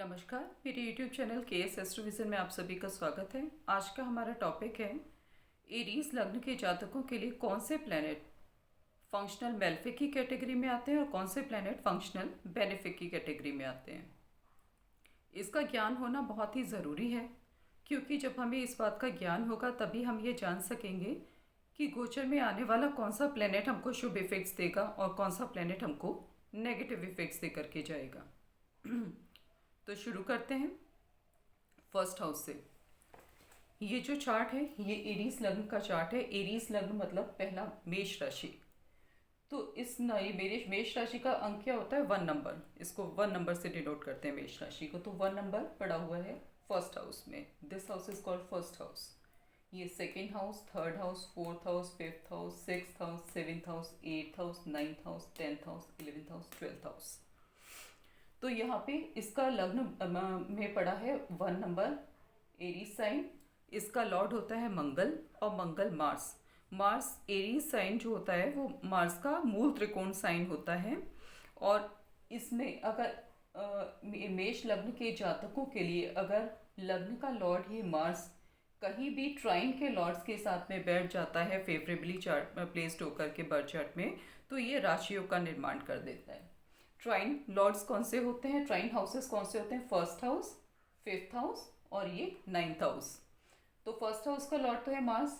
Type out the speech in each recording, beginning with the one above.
नमस्कार, मेरे YouTube channel KS एस्ट्रोविजन में आप सभी का स्वागत है। आज का हमारा टॉपिक है एरीज लग्न के जातकों के लिए कौन से प्लैनेट फंक्शनल मेलेफिक की कैटेगरी में आते हैं और कौन से प्लैनेट फंक्शनल बेनिफिक की कैटेगरी में आते हैं। इसका ज्ञान होना बहुत ही ज़रूरी है, क्योंकि जब हमें इस बात का ज्ञान होगा तभी हम ये जान सकेंगे कि गोचर में आने वाला कौन सा प्लैनेट हमको शुभ इफेक्ट्स देगा और कौन सा प्लैनेट हमको नेगेटिव इफेक्ट्स दे करके जाएगा। तो शुरू करते हैं फर्स्ट हाउस से। ये जो चार्ट है ये एरीज लग्न का चार्ट है। एरीज लग्न मतलब पहला मेष राशि। तो इस न ये मेरे मेष राशि का अंक क्या होता है? 1 नंबर। इसको 1 नंबर से डिनोट करते हैं मेष राशि को। तो 1 नंबर पड़ा हुआ है फर्स्ट हाउस में। This house is called first house. ये second house, third house, fourth house, fifth house, sixth house, seventh house, eighth house, ninth house, 10th house, 11th house, 12th house. तो यहाँ पे इसका लग्न में पड़ा है 1 नंबर एरीज साइन। इसका लॉर्ड होता है मंगल और Mangal Mars. Mars Aries sign जो होता है वो मार्स का मूल त्रिकोण साइन होता है। और इसमें अगर मेष लग्न के जातकों के लिए अगर लग्न का लॉर्ड ही मार्स कहीं भी ट्राइन के लॉर्ड्स के साथ में बैठ जाता है फेवरेबली चार्ट प्लेस्ड होकर के बर्थ चार्ट में, तो ये राशियों का निर्माण कर देता है। ट्राइन लॉर्ड्स कौन से होते हैं? ट्राइन हाउसेस कौन से होते हैं? फर्स्ट हाउस, फिफ्थ हाउस और ये 9th हाउस। तो फर्स्ट हाउस का लॉर्ड तो है मार्स।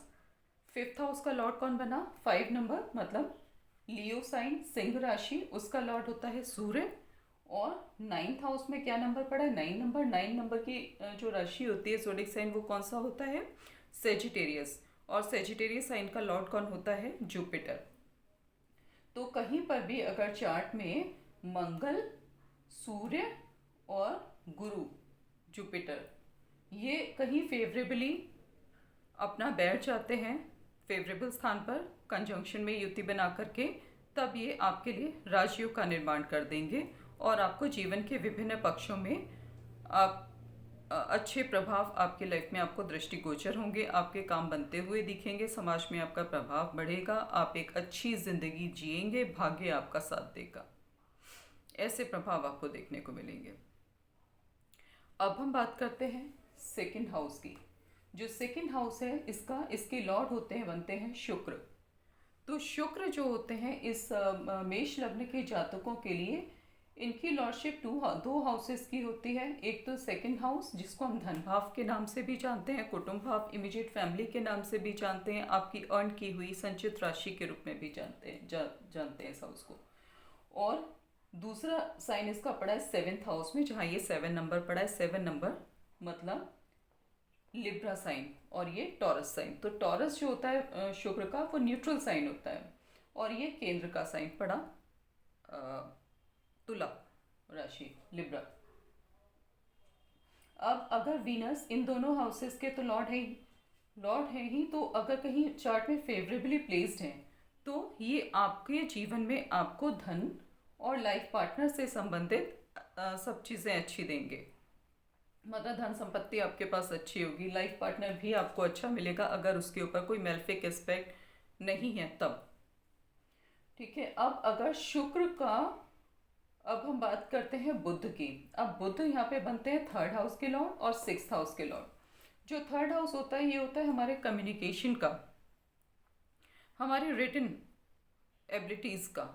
फिफ्थ हाउस का लॉर्ड कौन बना? 5 नंबर मतलब लियो साइन, सिंह राशि, उसका लॉर्ड होता है सूर्य। और 9th हाउस में क्या नंबर पड़ा है? 9 नंबर। 9 नंबर की जो राशि होती है जोडिक साइन वो कौन सा होता है? सेजिटेरियस। और सेजिटेरियस साइन का लॉर्ड कौन होता है? जुपिटर। तो कहीं पर भी अगर चार्ट में मंगल, सूर्य और गुरु, जुपिटर, ये कहीं फेवरेबली अपना बैठ जाते हैं फेवरेबल स्थान पर कंजंक्शन में युति बना करके, तब ये आपके लिए राशियों का निर्माण कर देंगे और आपको जीवन के विभिन्न पक्षों में आप अच्छे प्रभाव आपके लाइफ में आपको दृष्टिगोचर होंगे। आपके काम बनते हुए दिखेंगे, समाज में आपका प्रभाव बढ़ेगा, आप एक अच्छी जिंदगी जिएंगे, भाग्य आपका साथ देगा। ऐसे प्रभाव आपको देखने को मिलेंगे। अब हम बात करते हैं सेकंड हाउस की। जो सेकंड हाउस है इसके लॉर्ड होते हैं, बनते हैं शुक्र। तो शुक्र जो होते हैं इस मेष लग्न के जातकों के लिए इनकी लॉर्डशिप दो हाउसेस की होती है। एक तो सेकंड हाउस जिसको हम धन भाव के नाम से भी जानते हैं, कुटुंब भाव, इमीडिएट फैमिली के नाम से भी जानते हैं, आपकी अर्न की हुई संचित राशि के रूप में भी जानते हैं इस हाउस को। और दूसरा साइन इसका पड़ा है 7th हाउस में, जहाँ ये 7 नंबर पड़ा है। 7 नंबर मतलब लिब्रा साइन और ये टॉरस साइन। तो टॉरस जो होता है शुक्र का, वो न्यूट्रल साइन होता है और ये केंद्र का साइन पड़ा तुला राशि, लिब्रा। अब अगर वीनस इन दोनों हाउसेस के तो लॉर्ड है ही, तो अगर कहीं चार्ट में फेवरेबली प्लेस्ड हैं तो ये आपके जीवन में आपको धन और लाइफ पार्टनर से संबंधित सब चीज़ें अच्छी देंगे। मतलब धन संपत्ति आपके पास अच्छी होगी, लाइफ पार्टनर भी आपको अच्छा मिलेगा अगर उसके ऊपर कोई मेलेफिक एस्पेक्ट नहीं है तब। ठीक है। अब अगर शुक्र का, अब हम बात करते हैं बुध की। अब बुध यहाँ पे बनते हैं थर्ड हाउस के लॉर्ड और सिक्स्थ हाउस के लॉर्ड। जो थर्ड हाउस होता है ये होता है हमारे कम्युनिकेशन का, हमारी रिटन एबिलिटीज़ का,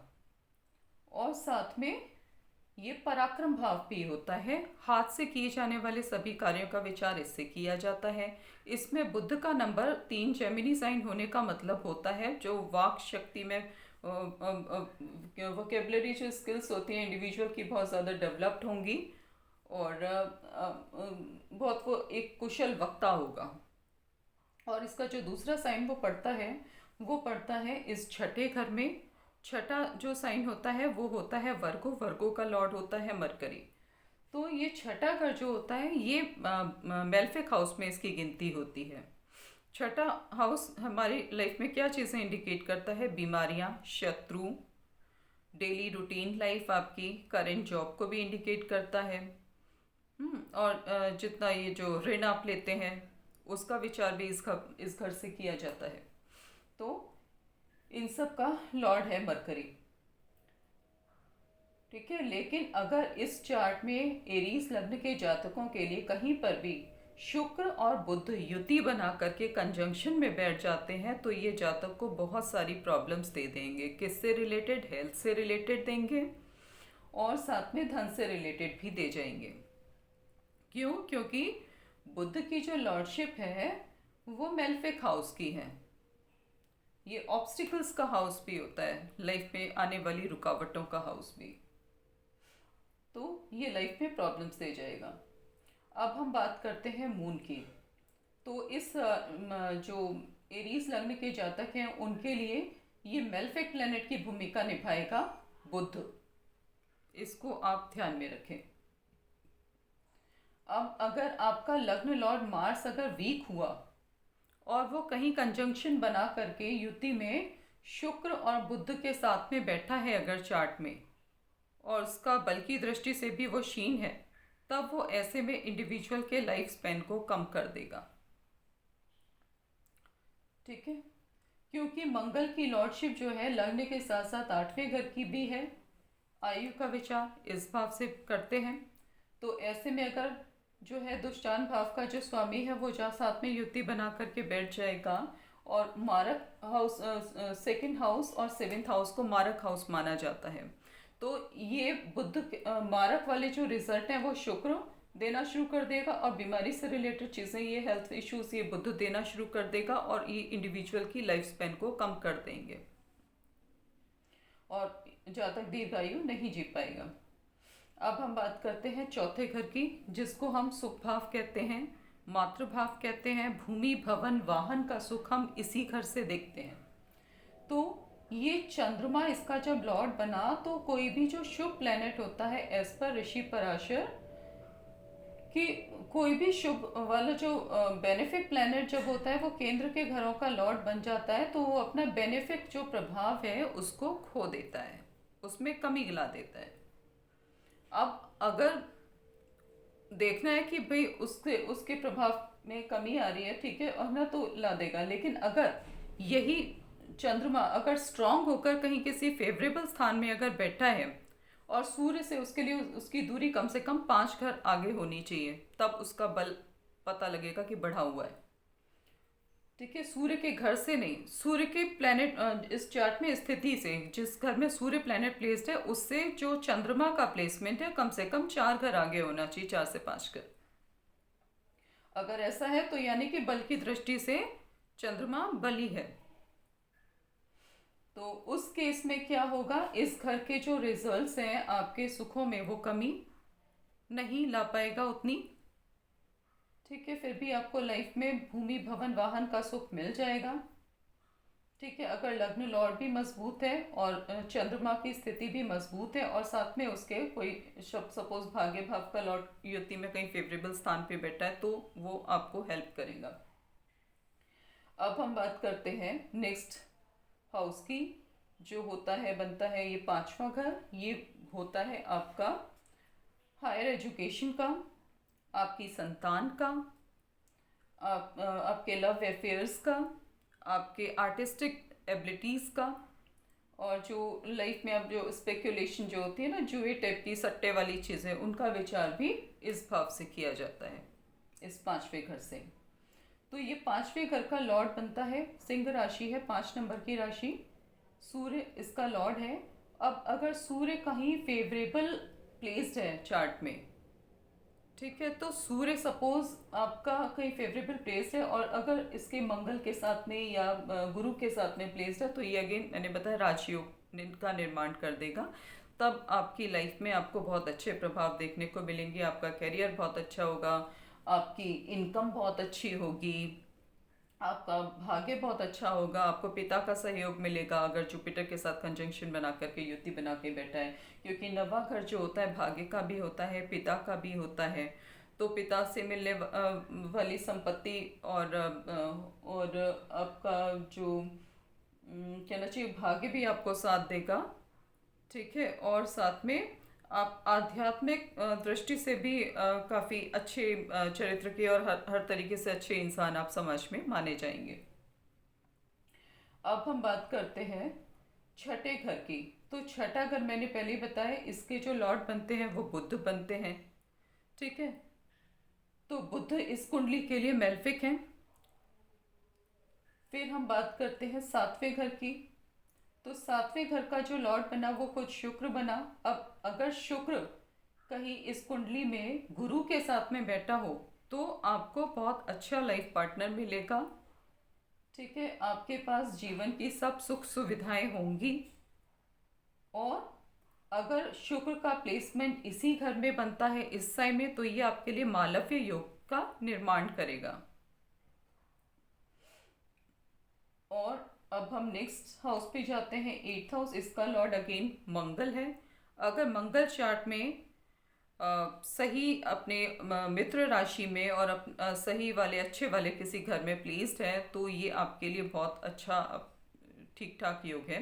और साथ में ये पराक्रम भाव भी होता है। हाथ से किए जाने वाले सभी कार्यों का विचार इससे किया जाता है। इसमें बुध का नंबर 3 जेमिनी साइन होने का मतलब होता है जो वाक शक्ति में वोकेबलरी जो स्किल्स होती हैं इंडिविजुअल की बहुत ज़्यादा डेवलप्ड होंगी और बहुत वो एक कुशल वक्ता होगा। और इसका जो दूसरा साइन वो पड़ता है इस छठे घर में। छठा जो साइन होता है वो होता है वर्गो। वर्गो का लॉर्ड होता है मरकरी। तो ये छठा घर जो होता है ये मेलेफिक हाउस में इसकी गिनती होती है। छठा हाउस हमारी लाइफ में क्या चीज़ें इंडिकेट करता है? बीमारियां, शत्रु, डेली रूटीन लाइफ, आपकी करंट जॉब को भी इंडिकेट करता है। और जितना ये जो ऋण आप लेते हैं उसका विचार भी इस घर से किया जाता है। तो इन सब का लॉर्ड है मरकरी। ठीक है, लेकिन अगर इस चार्ट में एरीज लग्न के जातकों के लिए कहीं पर भी शुक्र और बुध युति बना करके कंजंक्शन में बैठ जाते हैं तो ये जातक को बहुत सारी प्रॉब्लम्स दे देंगे। किससे रिलेटेड? हेल्थ से रिलेटेड देंगे और साथ में धन से रिलेटेड भी दे जाएंगे। क्यों? क्योंकि बुध की जो लॉर्डशिप है वो मेल्फिक हाउस की है। ये ऑब्स्टिकल्स का हाउस भी होता है, लाइफ में आने वाली रुकावटों का हाउस भी। तो ये लाइफ में प्रॉब्लम्स दे जाएगा। अब हम बात करते हैं मून की। तो इस जो एरीज लग्न के जातक हैं उनके लिए ये मेल्फिक प्लेनेट की भूमिका निभाएगा बुध। इसको आप ध्यान में रखें। अब अगर आपका लग्न लॉर्ड मार्स अगर वीक हुआ और वो कहीं कंजंक्शन बना करके युति में शुक्र और बुध के साथ में बैठा है अगर चार्ट में, और उसका बल की दृष्टि से भी वो क्षीण है, तब वो ऐसे में इंडिविजुअल के लाइफ स्पैन को कम कर देगा। ठीक है, क्योंकि मंगल की लॉर्डशिप जो है लग्न के साथ साथ 8वें घर की भी है। आयु का विचार इस भाव से करते हैं। तो ऐसे में अगर जो है दुष्टान भाव का जो स्वामी है वो जा साथ में युति बना करके बैठ जाएगा, और मारक हाउस, सेकंड हाउस और 7th हाउस को मारक हाउस माना जाता है। तो ये बुध मारक वाले जो रिजल्ट हैं वो शुक्र देना शुरू कर देगा, और बीमारी से रिलेटेड चीज़ें, ये हेल्थ इश्यूज ये बुध देना शुरू कर देगा, और ये इंडिविजुअल की लाइफ स्पैन को कम कर देंगे और जातक दीर्घायु नहीं जी पाएगा। अब हम बात करते हैं चौथे घर की, जिसको हम सुख भाव कहते हैं, मातृभाव कहते हैं। भूमि भवन वाहन का सुख हम इसी घर से देखते हैं। तो ये चंद्रमा इसका जब लॉर्ड बना तो कोई भी जो शुभ प्लेनेट होता है एज पर ऋषि पराशर कि कोई भी शुभ वाला जो बेनिफिक प्लेनेट जब होता है वो केंद्र के घरों का लॉर्ड बन जाता है, तो वो अपना बेनिफिक जो प्रभाव है उसको खो देता है, उसमें कमी ला देता है। अब अगर देखना है कि भाई उसके उसके प्रभाव में कमी आ रही है, ठीक है, और ना तो ला देगा। लेकिन अगर यही चंद्रमा अगर स्ट्रांग होकर कहीं किसी फेवरेबल स्थान में अगर बैठा है और सूर्य से उसके लिए उसकी दूरी कम से कम 5 घर आगे होनी चाहिए, तब उसका बल पता लगेगा कि बढ़ा हुआ है। ठीक है, सूर्य के घर से नहीं, सूर्य के प्लेनेट इस चार्ट में स्थिति से, जिस घर में सूर्य प्लेनेट प्लेस्ड है उससे जो चंद्रमा का प्लेसमेंट है कम से कम 4 घर आगे होना चाहिए, 4 से 5 घर। अगर ऐसा है तो यानी कि बल की दृष्टि से चंद्रमा बली है। तो उस केस में क्या होगा, इस घर के जो रिजल्ट्स हैं आपके सुखों में वो कमी नहीं ला पाएगा उतनी। ठीक है, फिर भी आपको लाइफ में भूमि भवन वाहन का सुख मिल जाएगा। ठीक है, अगर लग्न लॉर्ड भी मजबूत है और चंद्रमा की स्थिति भी मजबूत है और साथ में उसके कोई सपोज भाग्य भाव का लॉर्ड युति में कहीं फेवरेबल स्थान पे बैठा है तो वो आपको हेल्प करेगा। अब हम बात करते हैं नेक्स्ट हाउस की, जो होता है बनता है ये 5वां घर। ये होता है आपका हायर एजुकेशन का, आपकी संतान का, आपके लव अफेयर्स का, आपके आर्टिस्टिक एबिलिटीज़ का, और जो लाइफ में अब जो स्पेकुलेशन जो होती है ना, जुए टाइप की सट्टे वाली चीज़ें, उनका विचार भी इस भाव से किया जाता है, इस 5वें घर से। तो ये 5वें घर का लॉर्ड बनता है, सिंह राशि है, 5 नंबर की राशि, सूर्य इसका लॉर्ड है। अब अगर सूर्य कहीं फेवरेबल प्लेस्ड है चार्ट में, ठीक है, तो सूर्य सपोज आपका कहीं फेवरेबल प्लेस है और अगर इसके मंगल के साथ में या गुरु के साथ में प्लेस्ड है, तो ये अगेन मैंने बताया राजयोग का निर्माण कर देगा। तब आपकी लाइफ में आपको बहुत अच्छे प्रभाव देखने को मिलेंगे। आपका करियर बहुत अच्छा होगा, आपकी इनकम बहुत अच्छी होगी, आपका भाग्य बहुत अच्छा होगा, आपको पिता का सहयोग मिलेगा अगर जुपिटर के साथ कंजंक्शन बना करके युति बना के बैठा है। क्योंकि 9वां घर जो होता है भाग्य का भी होता है, पिता का भी होता है। तो पिता से मिलने वाली संपत्ति और आपका जो कहना चाहिए भाग्य भी आपको साथ देगा। ठीक है, और साथ में आप आध्यात्मिक दृष्टि से भी काफ़ी अच्छे चरित्र के और हर तरीके से अच्छे इंसान आप समाज में माने जाएंगे। अब हम बात करते हैं छठे घर की। तो छठा घर मैंने पहले ही बताया, इसके जो लॉर्ड बनते हैं वो बुध बनते हैं। ठीक है, तो बुध इस कुंडली के लिए मेल्फिक हैं। फिर हम बात करते हैं सातवें घर की। तो सातवें घर का जो लॉर्ड बना वो खुद शुक्र बना। अब अगर शुक्र कहीं इस कुंडली में गुरु के साथ में बैठा हो तो आपको बहुत अच्छा लाइफ पार्टनर मिलेगा। ठीक है, आपके पास जीवन की सब सुख सुविधाएं होंगी। और अगर शुक्र का प्लेसमेंट इसी घर में बनता है इस समय में, तो ये आपके लिए मालव्य योग का निर्माण करेगा। और अब हम नेक्स्ट हाउस पे जाते हैं, एट्थ हाउस। इसका लॉर्ड अगेन मंगल है। अगर मंगल चार्ट में सही अपने मित्र राशि में और सही वाले अच्छे वाले किसी घर में प्लेस्ड है तो ये आपके लिए बहुत अच्छा ठीक ठाक योग है।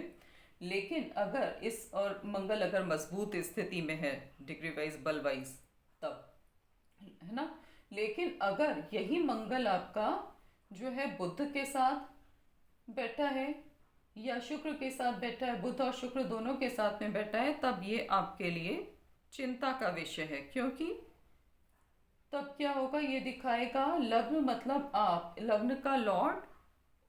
लेकिन अगर इस और मंगल अगर मजबूत स्थिति में है डिग्री वाइज बल वाइज तब, है ना। लेकिन अगर यही मंगल आपका जो है बुध के साथ बैठा है या शुक्र के साथ बैठा है, बुध और शुक्र दोनों के साथ में बैठा है, तब ये आपके लिए चिंता का विषय है। क्योंकि तब क्या होगा, ये दिखाएगा लग्न मतलब आप लग्न का लॉर्ड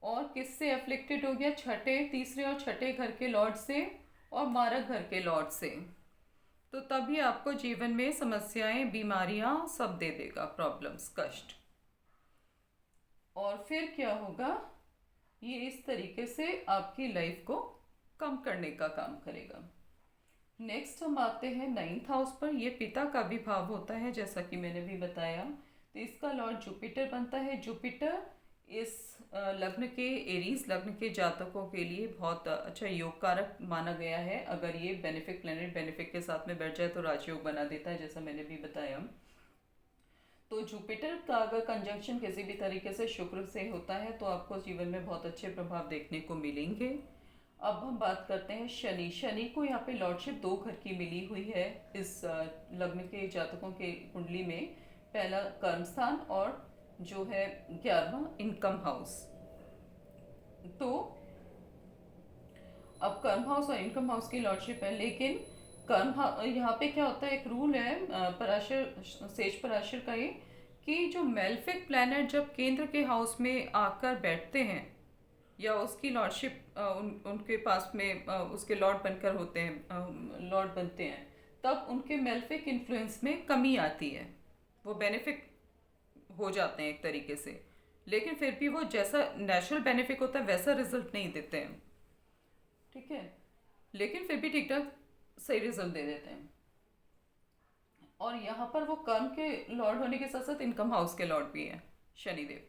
और किससे अफ्लिक्टेड हो गया, छठे, तीसरे और छठे घर के लॉर्ड से और मारक घर के लॉर्ड से। तो तभी आपको जीवन में समस्याएं, बीमारियां सब दे देगा, प्रॉब्लम्स, कष्ट। और फिर क्या होगा, ये इस तरीके से आपकी लाइफ को कम करने का काम करेगा। नेक्स्ट हम आते हैं नाइन्थ हाउस पर। ये पिता का भी भाव होता है जैसा कि मैंने भी बताया। तो इसका लॉर्ड जुपिटर बनता है। जुपिटर इस लग्न के, एरीज लग्न के जातकों के लिए बहुत अच्छा योग कारक माना गया है। अगर ये बेनिफिक प्लेनेट बेनिफिक के साथ में बैठ जाए तो राजयोग बना देता है, जैसा मैंने भी बताया। तो जुपिटर का अगर कंजंक्शन किसी भी तरीके से शुक्र से होता है तो आपको जीवन में बहुत अच्छे प्रभाव देखने को मिलेंगे। अब हम बात करते हैं शनि। शनि को यहाँ पे लॉर्डशिप दो घर की मिली हुई है इस लग्न के जातकों के कुंडली में। पहला कर्म स्थान और जो है 11वां इनकम हाउस। तो अब कर्म हाउस और इनकम हाउस की लॉर्डशिप है, लेकिन यहाँ पे क्या होता है, एक रूल है पराशर, सेज पराशर का ये, कि जो मेल्फिक प्लैनेट जब केंद्र के हाउस में आकर बैठते हैं या उसकी लॉर्डशिप उनके पास में उसके लॉर्ड बनकर होते हैं, लॉर्ड बनते हैं, तब उनके मेल्फिक इन्फ्लुएंस में कमी आती है। वो बेनिफिक हो जाते हैं एक तरीके से, लेकिन फिर भी वो जैसा नेचुरल बेनिफिक होता है वैसा रिजल्ट नहीं देते हैं। ठीक है, लेकिन फिर भी ठीक ठाक सही रिजल्ट दे देते हैं। और यहाँ पर वो कर्म के लॉर्ड होने के साथ साथ इनकम हाउस के लॉर्ड भी हैं शनिदेव।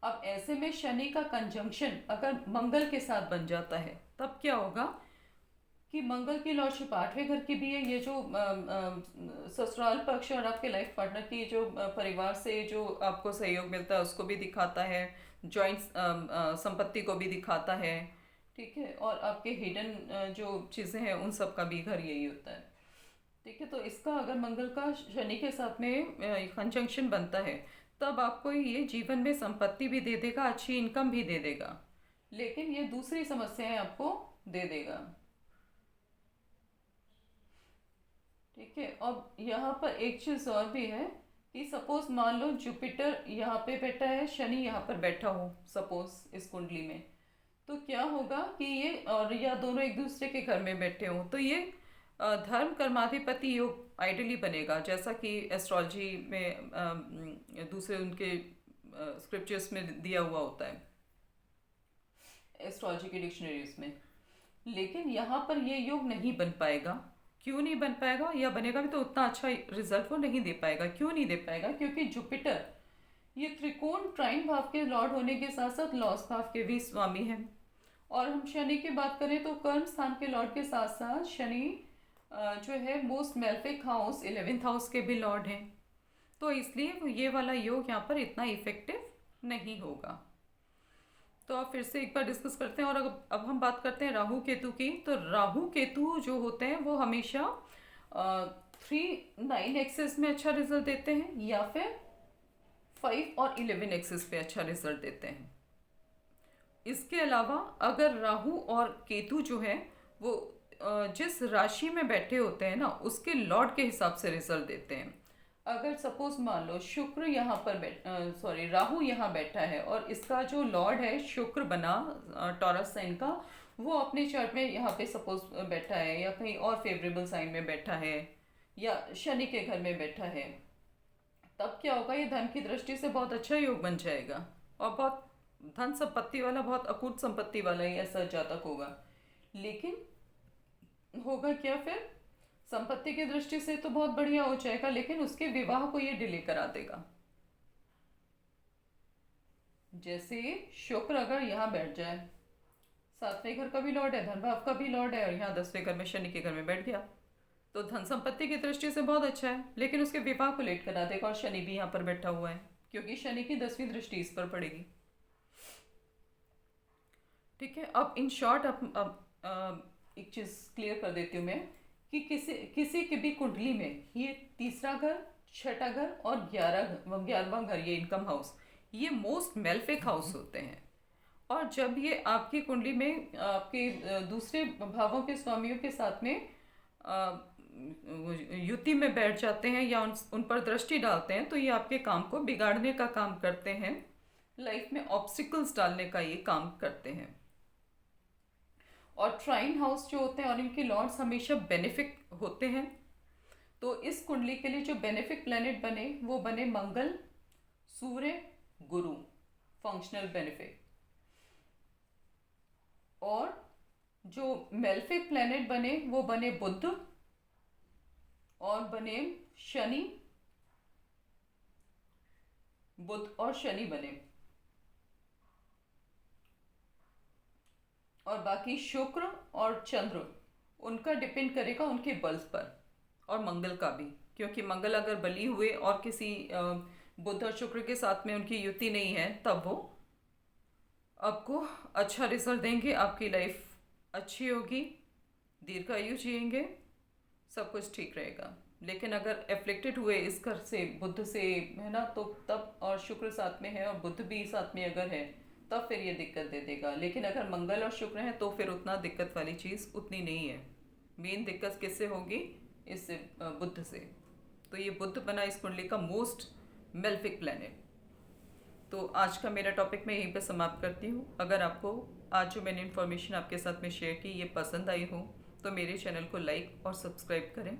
अब ऐसे में शनि का कंजंक्शन अगर मंगल के साथ बन जाता है तब क्या होगा कि मंगल की लॉर्डशिप आठवें घर की भी है। ये जो ससुराल पक्ष और आपके लाइफ पार्टनर की जो परिवार से जो आपको सहयोग मिलता है उसको भी दिखाता है, जॉइंट संपत्ति को भी दिखाता है। ठीक है, और आपके हिडन जो चीज़ें हैं उन सब का भी घर यही होता है। ठीक है, तो इसका अगर मंगल का शनि के साथ में कंजंक्शन बनता है तब आपको ये जीवन में संपत्ति भी दे देगा, अच्छी इनकम भी दे देगा, लेकिन ये दूसरी समस्याएं आपको दे देगा। ठीक है, अब यहाँ पर एक चीज़ और भी है कि सपोज मान लो जुपिटर यहाँ पे बैठा है, शनि यहाँ पर बैठा हो सपोज इस कुंडली में, तो क्या होगा कि ये, और या दोनों एक दूसरे के घर में बैठे हों, तो ये धर्म कर्माधिपति योग आइडियली बनेगा, जैसा कि एस्ट्रोलॉजी में दूसरे उनके स्क्रिप्चर्स में दिया हुआ होता है, एस्ट्रोलॉजी की डिक्शनरीज में। लेकिन यहाँ पर ये योग नहीं बन पाएगा। क्यों नहीं बन पाएगा, या बनेगा भी तो उतना अच्छा रिजल्ट वो नहीं दे पाएगा। क्यों नहीं दे पाएगा, क्योंकि जुपिटर ये त्रिकोण ट्राइन भाव के लॉर्ड होने के साथ साथ लॉस भाव के भी स्वामी हैं। और हम शनि की बात करें तो कर्म स्थान के लॉर्ड के साथ साथ शनि जो है मोस्ट मेल्फिक हाउस 11th हाउस के भी लॉर्ड हैं। तो इसलिए ये वाला योग यहाँ पर इतना इफेक्टिव नहीं होगा। तो आप फिर से एक बार डिस्कस करते हैं। और अब हम बात करते हैं राहु केतु की। तो राहु केतु जो होते हैं वो हमेशा 3-9 एक्सेस में अच्छा रिजल्ट देते हैं या फिर 5 और 11 एक्सेस पे अच्छा रिजल्ट देते हैं। इसके अलावा अगर राहु और केतु जो है वो जिस राशि में बैठे होते हैं ना उसके लॉर्ड के हिसाब से रिजल्ट देते हैं। अगर सपोज मान लो शुक्र यहाँ पर राहु यहाँ बैठा है और इसका जो लॉर्ड है शुक्र बना टॉरस साइन का, वो अपने चार्ट में यहाँ पे सपोज बैठा है या कहीं और फेवरेबल साइन में बैठा है या शनि के घर में बैठा है, तब क्या होगा, ये धन की दृष्टि से बहुत अच्छा योग बन जाएगा और बहुत धन संपत्ति वाला, बहुत अकूट संपत्ति वाला ही ऐसा जातक होगा। लेकिन होगा क्या फिर, संपत्ति की दृष्टि से तो बहुत बढ़िया हो जाएगा लेकिन उसके विवाह को ये डिले करा देगा। जैसे शुक्र अगर यहाँ बैठ जाए, 7वें घर का भी लॉर्ड है, धन भाव का भी लॉर्ड है और यहाँ 10वें घर में शनि के घर में बैठ गया, तो धन संपत्ति की दृष्टि से बहुत अच्छा है लेकिन उसके विवाह को लेट करा देगा। और शनि भी यहाँ पर बैठा हुआ है क्योंकि शनि की 10वीं दृष्टि इस पर पड़ेगी। ठीक है, अब इन शॉर्ट अब एक चीज़ क्लियर कर देती हूँ मैं कि किसी की भी कुंडली में ये तीसरा घर, छठा घर और 11वां घर, ये इनकम हाउस, ये मोस्ट मेलेफिक हाउस होते हैं। और जब ये आपकी कुंडली में आपके दूसरे भावों के स्वामियों के साथ में युति में बैठ जाते हैं या उन पर दृष्टि डालते हैं तो ये आपके काम को बिगाड़ने का काम करते हैं, लाइफ में ऑब्स्टिकल्स डालने का ये काम करते हैं। और ट्राइन हाउस जो होते हैं और इनके लॉर्ड्स हमेशा बेनिफिक होते हैं। तो इस कुंडली के लिए जो बेनिफिक प्लैनेट बने वो बने मंगल, सूर्य, गुरु, फंक्शनल बेनिफिक। और जो मेलेफिक प्लैनेट बने वो बने बुध और बने शनि, बुध और शनि बने। और बाकी शुक्र और चंद्र उनका डिपेंड करेगा उनके बल्ब पर, और मंगल का भी, क्योंकि मंगल अगर बली हुए और किसी बुध और शुक्र के साथ में उनकी युति नहीं है तब वो आपको अच्छा रिजल्ट देंगे, आपकी लाइफ अच्छी होगी, दीर्घायु जिएंगे, सब कुछ ठीक रहेगा। लेकिन अगर एफ्लिक्टेड हुए इस घर से, बुध से, है ना, तो तब, और शुक्र साथ में है और बुध भी साथ में अगर है तब फिर ये दिक्कत दे देगा। लेकिन अगर मंगल और शुक्र है तो फिर उतना दिक्कत वाली चीज़ उतनी नहीं है। मेन दिक्कत किससे होगी, इससे, बुध से। तो ये बुध बना इस कुंडली का मोस्ट मेलेफिक प्लैनेट। तो आज का मेरा टॉपिक मैं यहीं पर समाप्त करती हूँ। अगर आपको आज जो मैंने इन्फॉर्मेशन आपके साथ में शेयर की ये पसंद आई हो तो मेरे चैनल को लाइक और सब्सक्राइब करें,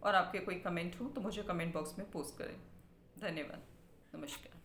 और आपके कोई कमेंट हो तो मुझे कमेंट बॉक्स में पोस्ट करें। धन्यवाद, नमस्कार।